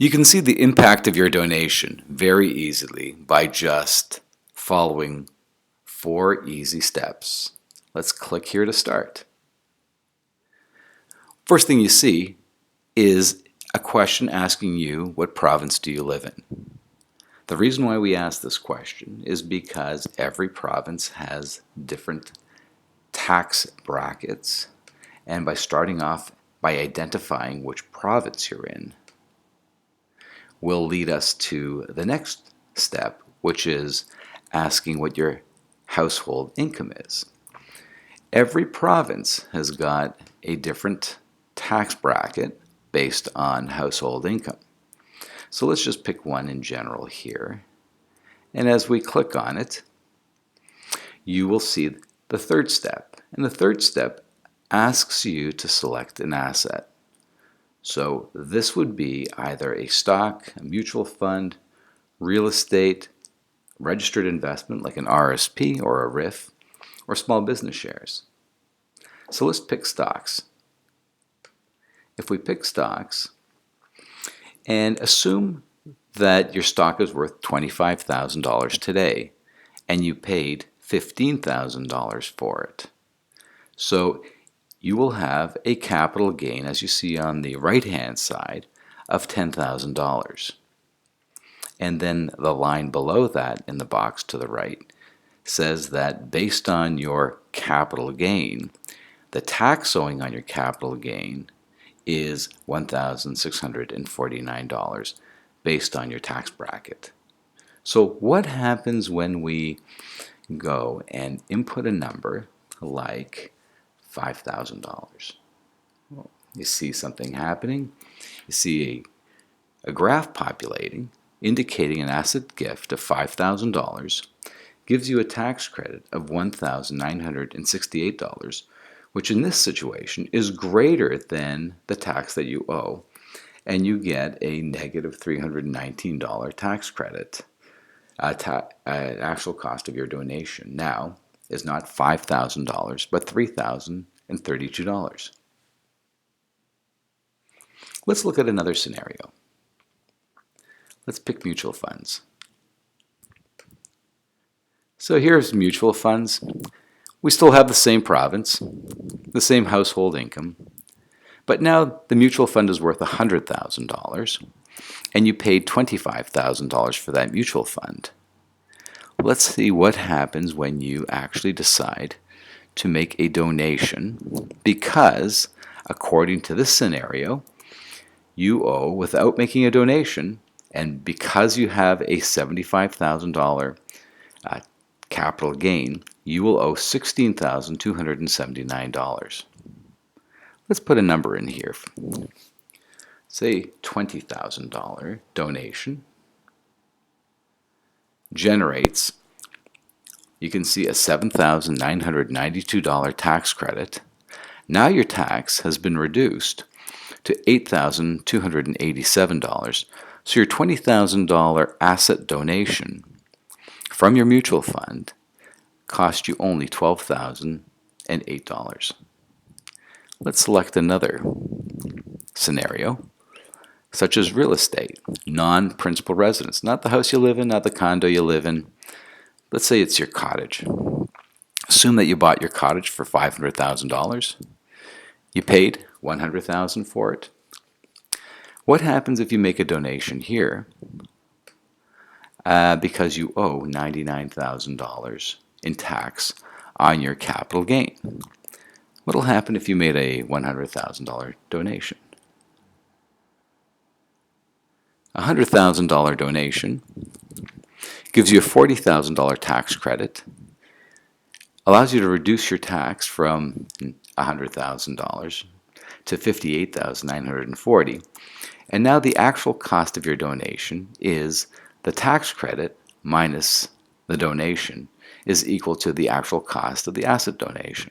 You can see the impact of your donation very easily by just following 4 easy steps. Let's click here to start. First thing you see is a question asking you, what province do you live in? The reason why we ask this question is because every province has different tax brackets, and by starting off by identifying which province you're in will lead us to the next step, which is asking what your household income is. Every province has got a different tax bracket based on household income. So let's just pick one in general here. And as we click on it, you will see the third step. And the third step asks you to select an asset. So this would be either a stock, a mutual fund, real estate, registered investment like an RSP or a RIF, or small business shares. So let's pick stocks. If we pick stocks, and assume that your stock is worth $25,000 today, and you paid $15,000 for it. So you will have a capital gain, as you see on the right-hand side, of $10,000. And then the line below that in the box to the right says that based on your capital gain, the tax owing on your capital gain is $1,649 based on your tax bracket. So what happens when we go and input a number like $5,000? Well, you see something happening. You see a graph populating indicating an asset gift of $5,000 gives you a tax credit of $1,968, which in this situation is greater than the tax that you owe, and you get a negative $319 tax credit. Actual cost of your donation now is not $5,000 but $3,032. Let's look at another scenario. Let's pick mutual funds. So here's mutual funds. We still have the same province, the same household income, but now the mutual fund is worth $100,000 and you paid $25,000 for that mutual fund. Let's see what happens when you actually decide to make a donation, because according to this scenario, you owe, without making a donation, and because you have a $75,000 capital gain, you will owe $16,279. Let's put a number in here. Say $20,000 donation generates, you can see, a $7,992 tax credit. Now your tax has been reduced to $8,287. So your $20,000 asset donation from your mutual fund cost you only $12,008. Let's select another scenario, such as real estate, non-principal residence, not the house you live in, not the condo you live in. Let's say it's your cottage. Assume that you bought your cottage for $500,000. You paid $100,000 for it. What happens if you make a donation here because you owe $99,000 in tax on your capital gain? What will happen if you made a $100,000 donation? A $100,000 donation gives you a $40,000 tax credit, allows you to reduce your tax from $100,000 to $58,940, and now the actual cost of your donation is the tax credit minus the donation is equal to the actual cost of the asset donation.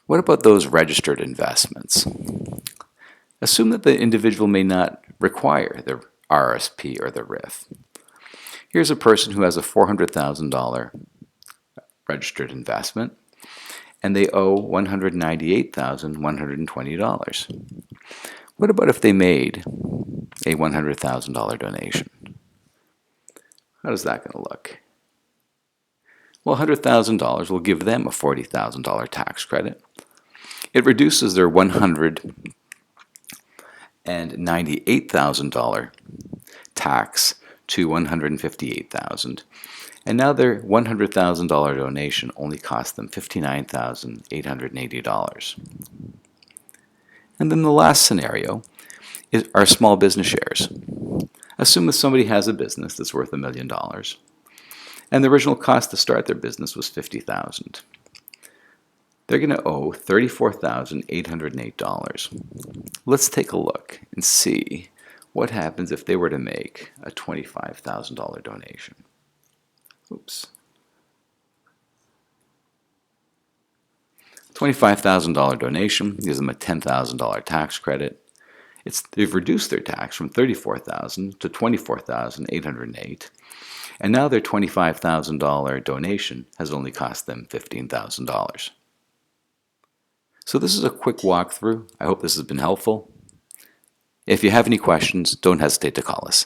What about those registered investments? Assume that the individual may not require the RSP or the RIF. Here's a person who has a $400,000 registered investment, and they owe $198,120. What about if they made a $100,000 donation? How is that going to look? Well, $100,000 will give them a $40,000 tax credit. It reduces their $198,000 tax to $158,000. And now their $100,000 donation only cost them $59,880. And then the last scenario are small business shares. Assume that somebody has a business that's worth $1 million, and the original cost to start their business was $50,000. They're going to owe $34,808. Let's take a look and see what happens if they were to make a $25,000 donation. Oops. $25,000 donation gives them a $10,000 tax credit. They've reduced their tax from $34,000 to $24,808, and now their $25,000 donation has only cost them $15,000. So this is a quick walkthrough. I hope this has been helpful. If you have any questions, don't hesitate to call us.